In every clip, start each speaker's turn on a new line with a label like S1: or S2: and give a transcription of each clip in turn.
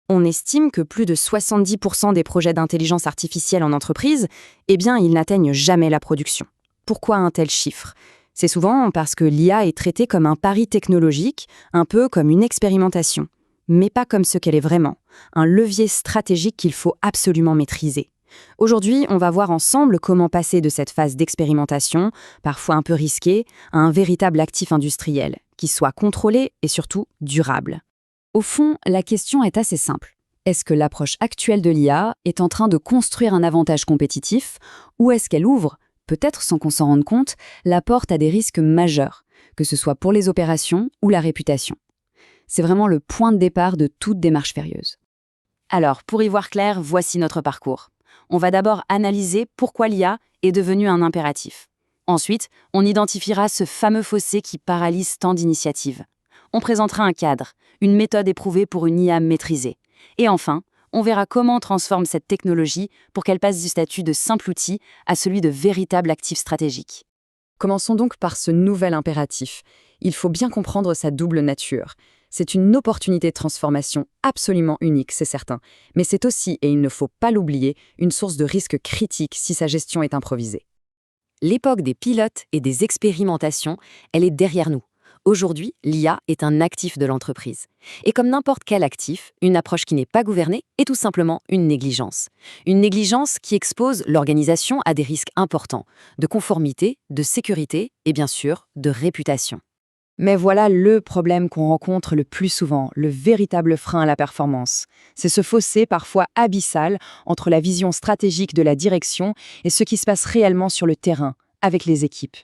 S1: On estime que plus de 70% des projets d'intelligence artificielle en entreprise, ils n'atteignent jamais la production. Pourquoi un tel chiffre? C'est souvent parce que l'IA est traitée comme un pari technologique, un peu comme une expérimentation, mais pas comme ce qu'elle est vraiment, un levier stratégique qu'il faut absolument maîtriser. Aujourd'hui, on va voir ensemble comment passer de cette phase d'expérimentation, parfois un peu risquée, à un véritable actif industriel, qui soit contrôlé et surtout durable. Au fond, la question est assez simple. Est-ce que l'approche actuelle de l'IA est en train de construire un avantage compétitif, ou est-ce qu'elle ouvre, peut-être sans qu'on s'en rende compte, la porte à des risques majeurs, que ce soit pour les opérations ou la réputation? C'est vraiment le point de départ de toute démarche férieuse. Alors, pour y voir clair, voici notre parcours. On va d'abord analyser pourquoi l'IA est devenue un impératif. Ensuite, on identifiera ce fameux fossé qui paralyse tant d'initiatives. On présentera un cadre, une méthode éprouvée pour une IA maîtrisée. Et enfin, on verra comment on transforme cette technologie pour qu'elle passe du statut de simple outil à celui de véritable actif stratégique. Commençons donc par ce nouvel impératif. Il faut bien comprendre sa double nature. C'est une opportunité de transformation absolument unique, c'est certain. Mais c'est aussi, et il ne faut pas l'oublier, une source de risque critique si sa gestion est improvisée. L'époque des pilotes et des expérimentations, elle est derrière nous. Aujourd'hui, l'IA est un actif de l'entreprise. Et comme n'importe quel actif, une approche qui n'est pas gouvernée est tout simplement une négligence. Une négligence qui expose l'organisation à des risques importants, de conformité, de sécurité et bien sûr, de réputation. Mais voilà le problème qu'on rencontre le plus souvent, le véritable frein à la performance. C'est ce fossé parfois abyssal entre la vision stratégique de la direction et ce qui se passe réellement sur le terrain, avec les équipes.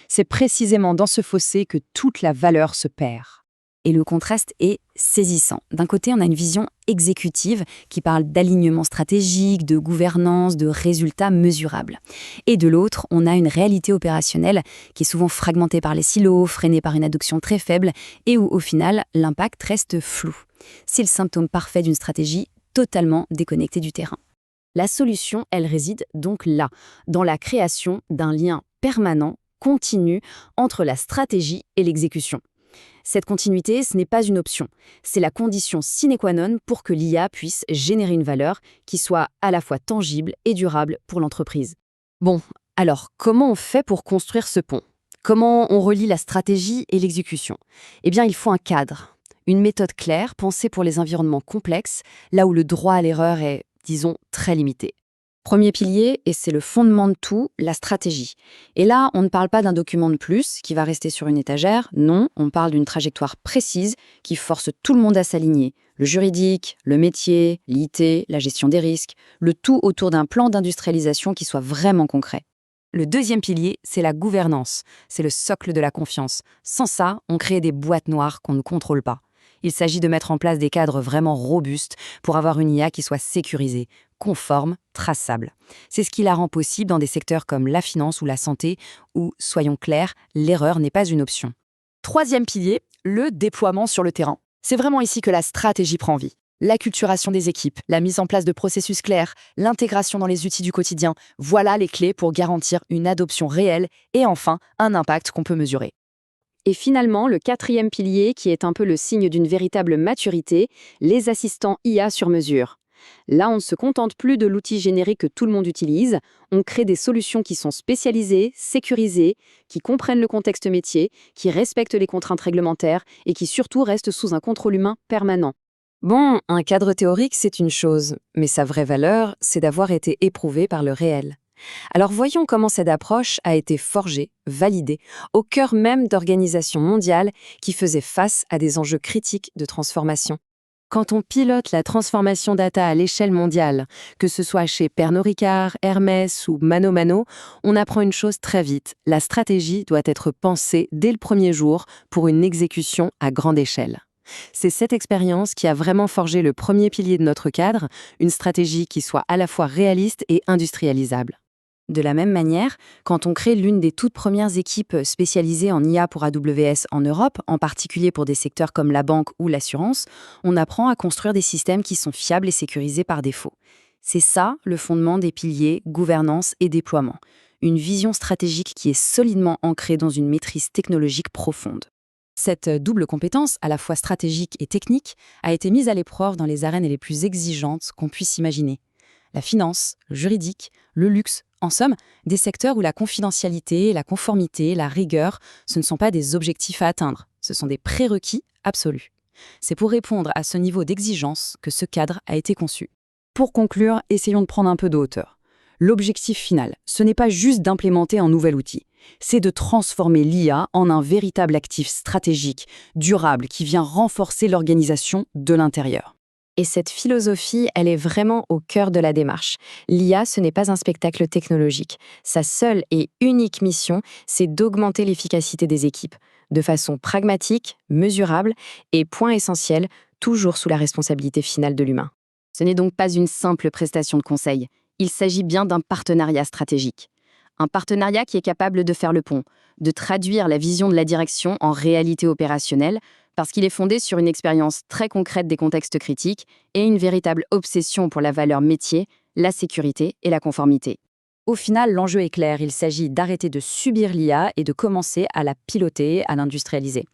S1: C'est précisément dans ce fossé que toute la valeur se perd. Et le contraste est saisissant. D'un côté, on a une vision exécutive qui parle d'alignement stratégique, de gouvernance, de résultats mesurables. Et de l'autre, on a une réalité opérationnelle qui est souvent fragmentée par les silos, freinée par une adoption très faible et où, au final, l'impact reste flou. C'est le symptôme parfait d'une stratégie totalement déconnectée du terrain. La solution, elle réside donc là, dans la création d'un lien permanent, continu, entre la stratégie et l'exécution. Cette continuité, ce n'est pas une option. C'est la condition sine qua non pour que l'IA puisse générer une valeur qui soit à la fois tangible et durable pour l'entreprise. Bon, alors, comment on fait pour construire ce pont? Comment on relie la stratégie et l'exécution? Il faut un cadre, une méthode claire pensée pour les environnements complexes, là où le droit à l'erreur est, disons, très limité. Premier pilier, et c'est le fondement de tout, la stratégie. Et là, on ne parle pas d'un document de plus qui va rester sur une étagère, non, on parle d'une trajectoire précise qui force tout le monde à s'aligner. Le juridique, le métier, l'IT, la gestion des risques, le tout autour d'un plan d'industrialisation qui soit vraiment concret. Le deuxième pilier, c'est la gouvernance, c'est le socle de la confiance. Sans ça, on crée des boîtes noires qu'on ne contrôle pas. Il s'agit de mettre en place des cadres vraiment robustes pour avoir une IA qui soit sécurisée, conforme, traçable. C'est ce qui la rend possible dans des secteurs comme la finance ou la santé, où, soyons clairs, l'erreur n'est pas une option. Troisième pilier, le déploiement sur le terrain. C'est vraiment ici que la stratégie prend vie. L'acculturation des équipes, la mise en place de processus clairs, l'intégration dans les outils du quotidien, voilà les clés pour garantir une adoption réelle et enfin un impact qu'on peut mesurer. Et finalement, le quatrième pilier, qui est un peu le signe d'une véritable maturité, les assistants IA sur mesure. Là, on ne se contente plus de l'outil générique que tout le monde utilise, on crée des solutions qui sont spécialisées, sécurisées, qui comprennent le contexte métier, qui respectent les contraintes réglementaires et qui surtout restent sous un contrôle humain permanent. Bon, un cadre théorique, c'est une chose, mais sa vraie valeur, c'est d'avoir été éprouvé par le réel. Alors voyons comment cette approche a été forgée, validée, au cœur même d'organisations mondiales qui faisaient face à des enjeux critiques de transformation. Quand on pilote la transformation data à l'échelle mondiale, que ce soit chez Pernod Ricard, Hermès ou Mano Mano, on apprend une chose très vite, la stratégie doit être pensée dès le premier jour pour une exécution à grande échelle. C'est cette expérience qui a vraiment forgé le premier pilier de notre cadre, une stratégie qui soit à la fois réaliste et industrialisable. De la même manière, quand on crée l'une des toutes premières équipes spécialisées en IA pour AWS en Europe, en particulier pour des secteurs comme la banque ou l'assurance, on apprend à construire des systèmes qui sont fiables et sécurisés par défaut. C'est ça le fondement des piliers gouvernance et déploiement. Une vision stratégique qui est solidement ancrée dans une maîtrise technologique profonde. Cette double compétence, à la fois stratégique et technique, a été mise à l'épreuve dans les arènes les plus exigeantes qu'on puisse imaginer. La finance, le juridique, le luxe, en somme, des secteurs où la confidentialité, la conformité, la rigueur, ce ne sont pas des objectifs à atteindre, ce sont des prérequis absolus. C'est pour répondre à ce niveau d'exigence que ce cadre a été conçu. Pour conclure, essayons de prendre un peu de hauteur. L'objectif final, ce n'est pas juste d'implémenter un nouvel outil, c'est de transformer l'IA en un véritable actif stratégique, durable, qui vient renforcer l'organisation de l'intérieur.
S2: Et cette philosophie, elle est vraiment au cœur de la démarche. L'IA, ce n'est pas un spectacle technologique. Sa seule et unique mission, c'est d'augmenter l'efficacité des équipes, de façon pragmatique, mesurable et, point essentiel, toujours sous la responsabilité finale de l'humain. Ce n'est donc pas une simple prestation de conseil. Il s'agit bien d'un partenariat stratégique. Un partenariat qui est capable de faire le pont, de traduire la vision de la direction en réalité opérationnelle, parce qu'il est fondé sur une expérience très concrète des contextes critiques et une véritable obsession pour la valeur métier, la sécurité et la conformité.
S1: Au final, l'enjeu est clair, il s'agit d'arrêter de subir l'IA et de commencer à la piloter, à l'industrialiser.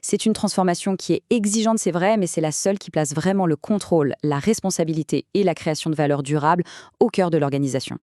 S1: C'est une transformation qui est exigeante, c'est vrai, mais c'est la seule qui place vraiment le contrôle, la responsabilité et la création de valeur durable au cœur de l'organisation.